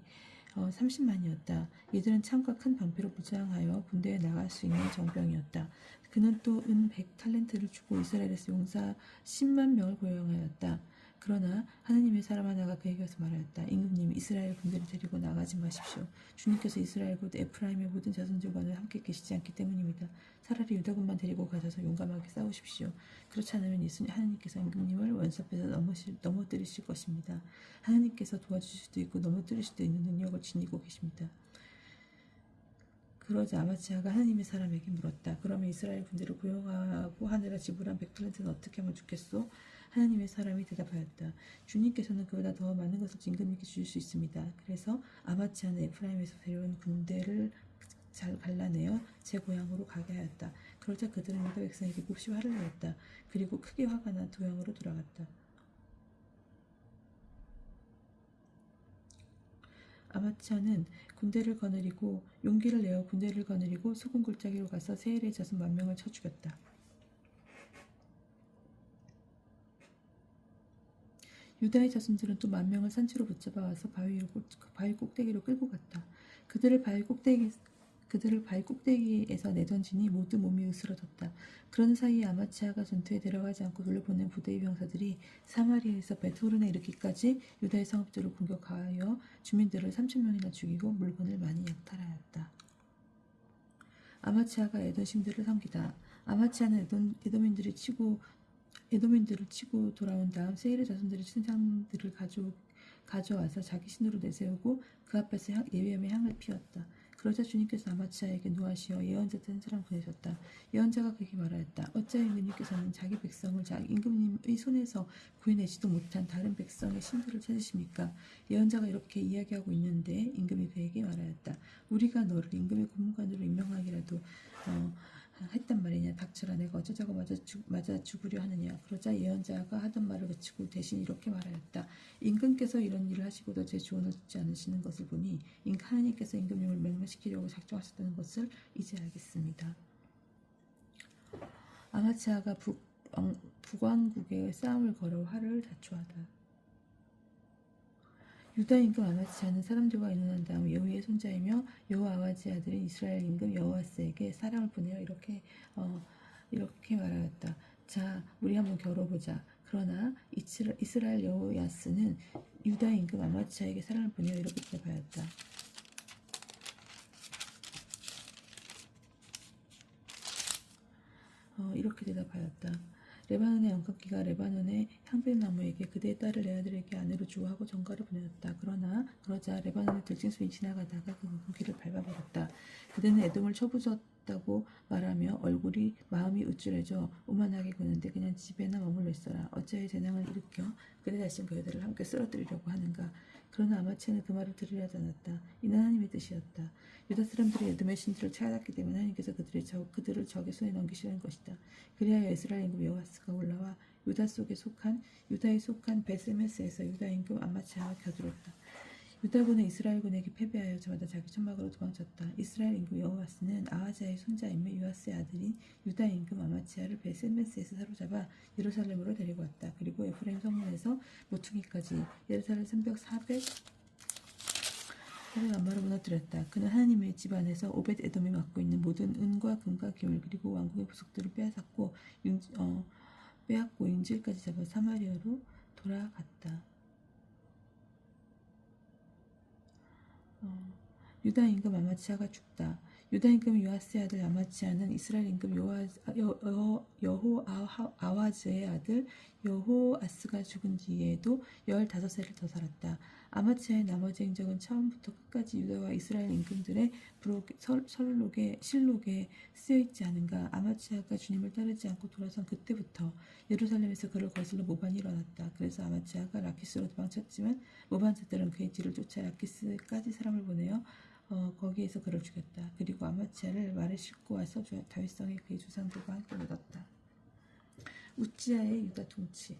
30만이었다. 이들은 창과 큰 방패로 무장하여 군대에 나갈 수 있는 정병이었다. 그는 또 은 100탈렌트를 주고 이스라엘에서 용사 10만 명을 고용하였다. 그러나 하나님의 하나님의 사람 하나가 그에게 와서 말하였다. 임금님, 이스라엘 군대를 데리고 나가지 마십시오. 주님께서 이스라엘 곧 에프라임의 모든 자손들과는 함께 계시지 않기 때문입니다. 차라리 유다군만 데리고 가셔서 용감하게 싸우십시오. 그렇지 않으면 하나님께서 임금님을 원수 앞에서 넘어뜨리실 것입니다. 하나님께서 도와주실 수도 있고 넘어뜨릴 수도 있는 능력을 지니고 계십니다. 그러자 아마치아가 하나님의 사람에게 물었다. 그러면 이스라엘 군대를 고용하고 하느라 지불한 100달란트는 어떻게 하면 좋겠소? 하나님의 사람이 대답하였다. 주님께서는 그보다 더 많은 것을 임금님께 주실 수 있습니다. 그래서 아마치아는 에프라임에서 데려온 군대를 잘 갈라내어 제 고향으로 가게 하였다. 그러자 그들은 유다 백성에게 몹시 화를 내었다. 그리고 크게 화가 나 고향으로 돌아갔다. 아마치아는 용기를 내어 군대를 거느리고 소금 골짜기로 가서 세일의 자손 10,000명을 쳐 죽였다. 유다의 자손들은 또 10,000명을 산채로 붙잡아 와서 바위 꼭대기로 끌고 갔다. 그들을 바위 꼭대기에서 내던지니 모두 몸이 으스러졌다. 그런 사이에 아마치아가 전투에 데려가지 않고 돌려보낸 부대의 병사들이 사마리아에서 베트호른에 이르기까지 유다의 성읍들을 공격하여 주민들을 3,000명이나 죽이고 물건을 많이 약탈하였다. 아마치아가 에돔신들을 섬기다. 아마치아는 에돔인들을 치고 돌아온 다음 세일의 자손들의 신상들을 가져와서 자기 신으로 내세우고 그 앞에서 예배함의 향을 피웠다. 그러자 주님께서 아마치아에게 노하시어 예언자 한 사람 보내셨다. 예언자가 그에게 말하였다. 어찌하여 임금님께서는 자기 백성을 임금님의 손에서 구해내지도 못한 다른 백성의 신들을 찾으십니까? 예언자가 이렇게 이야기하고 있는데 임금이 그에게 말하였다. 우리가 너를 임금의 고문관으로 임명하기라도 했단 말이냐. 닥쳐라. 내가 어쩌자고 맞아 죽으려 하느냐. 그러자 예언자가 하던 말을 그치고 대신 이렇게 말하였다. 임금께서 이런 일을 하시고도 제 조언을 듣지 않으시는 것을 보니 하나님께서 임금님을 멸망시키려고 작정하셨다는 것을 이제 알겠습니다. 아마치아가 북왕국에 싸움을 걸어 화를 자초하다. 유다 임금 아마치아는 사람들과 의논한 다음 여호의 손자이며 여호아하즈의 아들인 이스라엘 임금 여호아스에게 사람을 보내어 이렇게 말하였다. 자, 우리 한번 겨뤄보자. 그러나 이스라엘 여호야스는 유다 임금 아마치아에게 사람을 보내어 이렇게 대답하였다. 레바논의 영감기가 레바논의 향배나무에게 그대의 딸을 내 아들에게 아내로 주고 하고 전가를 보내었다. 그러자 레바논의 들짐승이 지나가다가 그 영감기를 밟아버렸다. 그대는 에돔을 쳐부셨다고 말하며 마음이 우쭐해져 오만하게 구는데 그냥 집에나 머물러 있어라. 어찌하여 재난을 일으켜 그대 자신 그 여자를 함께 쓰러뜨리려고 하는가. 그러나 아마치아는 그 말을 들으려 하지 않았다. 이는 하나님의 뜻이었다. 유다 사람들이 에돔의 신들을 찾았기 때문에 하나님께서 그들을 적의 손에 넘기시는 것이다. 그리하여 이스라엘 임금 여호아스가 올라와 유다에 속한 베세메스에서 유다 임금 아마치아와 겨들었다. 유다군은 이스라엘군에게 패배하여 저마다 자기 천막으로 도망쳤다. 이스라엘 임금 여호아스는 아하자의 손자이며 요아스의 아들인 유다 임금 아마치아를 베세메스에서 사로잡아 예루살렘으로 데리고 왔다. 그리고 에프라임 성문에서 모퉁이까지 예루살렘 성벽 400안마를 무너뜨렸다. 그는 하나님의 집 안에서 오벳 에돔이 맡고 있는 모든 은과 금과 기물 그리고 왕궁의 보석들을 빼앗고 인질까지 잡아 사마리아로 돌아갔다. 유다 임금 아마치아가 죽다. 유다 임금 요아스의 아들 아마치아는 이스라엘 임금 여호아하즈의 아들 여호아스가 죽은 뒤에도 15세를 더 살았다. 아마치아의 나머지 행적은 처음부터 끝까지 유다와 이스라엘 임금들의 실록에 쓰여있지 않은가. 아마치아가 주님을 따르지 않고 돌아선 그때부터 예루살렘에서 그를 거슬러 모반이 일어났다. 그래서 아마치아가 라키스로 도망쳤지만 모반자들은 그의 뒤를 쫓아 라키스까지 사람을 보내어 거기에서 그를 죽였다. 그리고 아마치아를 말에 싣고 와서 다윗성에 그의 조상들과 함께 묻었다. 우찌야의 유다 통치.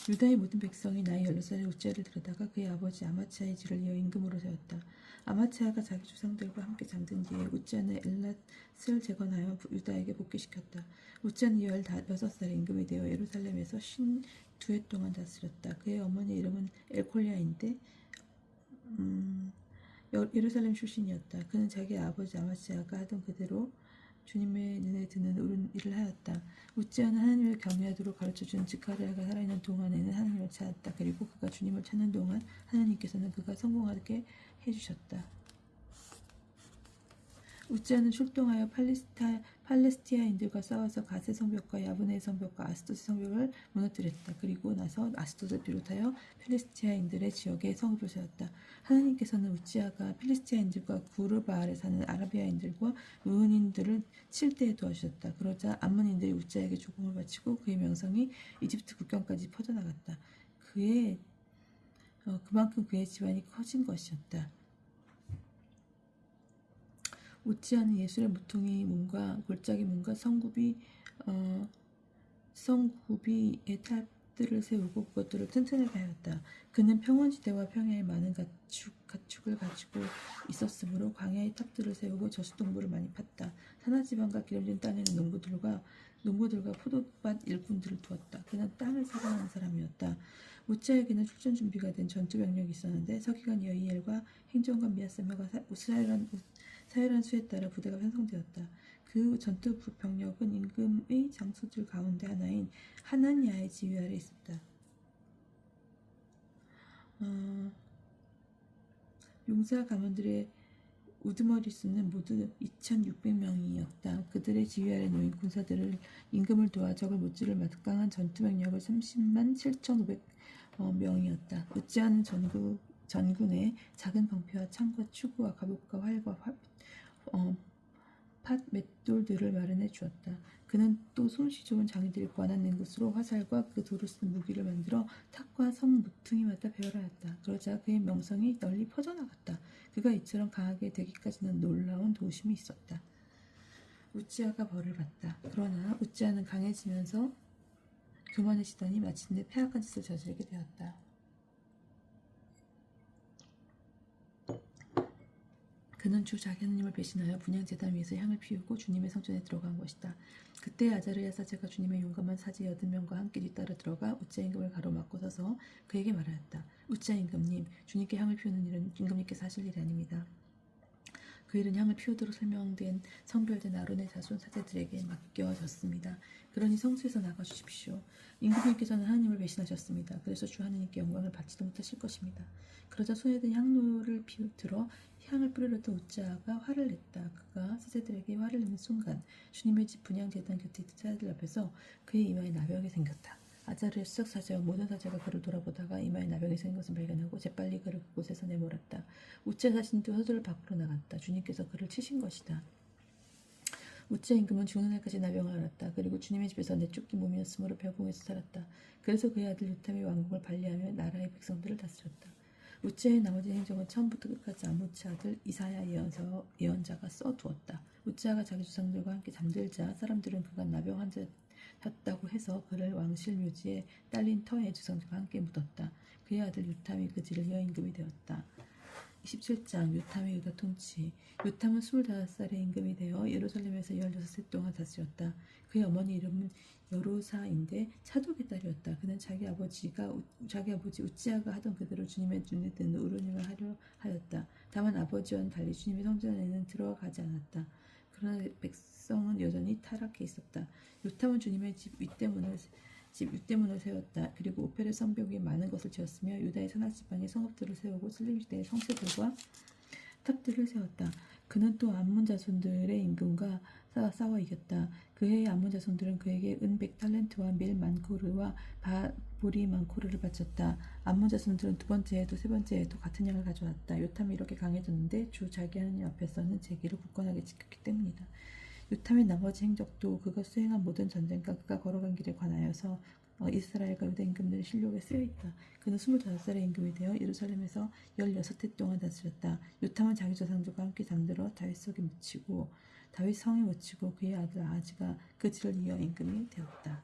유다의 모든 백성이 나이 16살의 우찌야를 들여다가 그의 아버지 아마치아의 뒤를 이어 임금으로 세웠다. 아마치아가 자기 조상들과 함께 잠든 뒤에 우찌야는 엘랏을 재건하여 유다에게 복귀시켰다. 우찌야는 16살에 임금이 되어 예루살렘에서 52해 동안 다스렸다. 그의 어머니의 이름은 엘콜리아인데 예루살렘 출신이었다. 그는 자기 아버지 아마치아가 하던 그대로 주님의 눈에 드는 옳은 일을 하였다. 우찌아는 하나님을 경외하도록 가르쳐준 스가랴가 살아있는 동안에는 하나님을 찾았다. 그리고 그가 주님을 찾는 동안 하나님께서는 그가 성공하게 해주셨다. 우찌아는 출동하여 팔레스티아인들과 싸워서 가세 성벽과 야브네 성벽과 아스토스 성벽을 무너뜨렸다. 그리고 나서 아스토스를 비롯하여 팔레스티아인들의 지역에 성읍을 세웠다. 하나님께서는 우찌아가 필리스티아인들과 구르바알에 사는 아라비아인들과 무은인들을 칠 때에 도와주셨다. 그러자 암몬인들이 우찌아에게 조공을 바치고 그의 명성이 이집트 국경까지 퍼져나갔다. 그만큼 그의 집안이 커진 것이었다. 우찌아는 예술의 모퉁이 문과 골짜기 문과 성구비의 탑들을 세우고 그것들을 튼튼하게 하였다. 그는 평원지대와 평야에 많은 가축을 가지고 있었으므로 광야의 탑들을 세우고 저수동물을 많이 팠다. 산하지방과 기름진 땅에는 농부들과 포도밭 일꾼들을 두었다. 그는 땅을 사랑하는 사람이었다. 우찌아에게는 출전 준비가 된 전투 병력이 있었는데 서기관 여이엘과 행정관 미아세마가 사열한 수에 따라 부대가 편성되었다. 그 전투 병력은 임금의 장소들 가운데 하나인 하나냐의 지휘 아래 있었다. 용사 가문들의 우두머리 수는 모두 2,600명이었다. 그들의 지휘 아래 놓인 군사들을 임금을 도와 적을 못지를 막강한 전투 병력을 30만 7,500명이었다. 우찌아는 전군에 작은 방패와 창과 추구와 갑옷과 활과 맷돌들을 마련해 주었다. 그는 또 솜씨 좋은 장인들이 관하는 곳으로 화살과 그 돌을 쓴 무기를 만들어 탑과 성 모퉁이마다 배열하였다. 그러자 그의 명성이 널리 퍼져나갔다. 그가 이처럼 강하게 되기까지는 놀라운 도심이 있었다. 우찌아가 벌을 받다. 그러나 우찌아는 강해지면서 교만해지더니 마침내 폐악한 짓을 저지르게 되었다. 그는 주 자기 하느님을 배신하여 분향제단 위에서 향을 피우고 주님의 성전에 들어간 것이다. 그때 아자르야 사제가 주님의 용감한 사제 80명과 함께 뒤따라 들어가 우찌아 임금을 가로막고 서서 그에게 말하였다. 우찌아 임금님, 주님께 향을 피우는 일은 임금님께서 하실 일이 아닙니다. 그 일은 향을 피우도록 설명된 성별된 아론의 자손 사제들에게 맡겨졌습니다. 그러니 성수에서 나가주십시오. 임금님께서는 하나님을 배신하셨습니다. 그래서 주 하나님께 영광을 받지도 못하실 것입니다. 그러자 손에 든 향로를 들어 향을 뿌리려던 우찌아가 화를 냈다. 그가 사제들에게 화를 내는 순간 주님의 집 분향제단 곁에 있던 사제들 앞에서 그의 이마에 나병이 생겼다. 아자르의 수석 사제와 모든 사제가 그를 돌아보다가 이마에 나병이 생긴 것을 발견하고 재빨리 그를 그곳에서 내몰았다. 우찌아 자신도 서둘러 밖으로 나갔다. 주님께서 그를 치신 것이다. 우찌아 임금은 죽는 날까지 나병을 앓았다. 그리고 주님의 집에서 내쫓긴 몸이었으므로 벼궁에서 살았다. 그래서 그의 아들 요탐이 왕국을 관리하며 나라의 백성들을 다스렸다. 우찌아의 나머지 행적은 처음부터 끝까지 아모츠 아들 이사야 예언자가 써두었다. 우찌아가 자기 조상들과 함께 잠들자 사람들은 그가 나병 환자였다고 해서 그를 왕실 묘지에 딸린 터의 조상들과 함께 묻었다. 그의 아들 요탐이 그 뒤를 이어 임금이 되었다. 27장 요탐의 유다 통치. 요탐은 25살에 임금이 되어 예루살렘에서 16세 동안 다스렸다. 그의 어머니 이름은 여로사인데 차독의 딸이었다. 그는 자기 아버지 우찌아가 하던 그대로 주님의 눈에 띄는 옳은 일을 하려 하였다. 다만 아버지와는 달리 주님의 성전에는 들어가지 않았다. 그러나 백성은 여전히 타락해 있었다. 요탐은 주님의 집 윗대문을 세웠다. 그리고 오펠의 성벽 위에 많은 것을 지었으며 유다의 산악지방에 성읍들을 세우고 슬림시대의 성체들과 탑들을 세웠다. 그는 또 암몬 자손들의 임금과 싸워 이겼다. 그의 암몬 자손들은 그에게 은 100탈렌트와 밀 만코르와 보리 만코르를 바쳤다. 암몬 자손들은 두 번째 해도 세 번째 해도 같은 양을 가져왔다. 요탐이 이렇게 강해졌는데 주 자기 하나님 앞에서는 제기를 굳건하게 지켰기 때문이다. 요탐의 나머지 행적도 그가 수행한 모든 전쟁과 그가 걸어간 길에 관하여서 이스라엘과 유다 임금들의 실록에 쓰여있다. 그는 25살의 임금이 되어 예루살렘에서 16해 동안 다스렸다. 요탐은 자기 조상들과 함께 잠들어 다윗 성에 묻히고 그의 아들 아하즈가 그 뒤를 이어 임금이 되었다.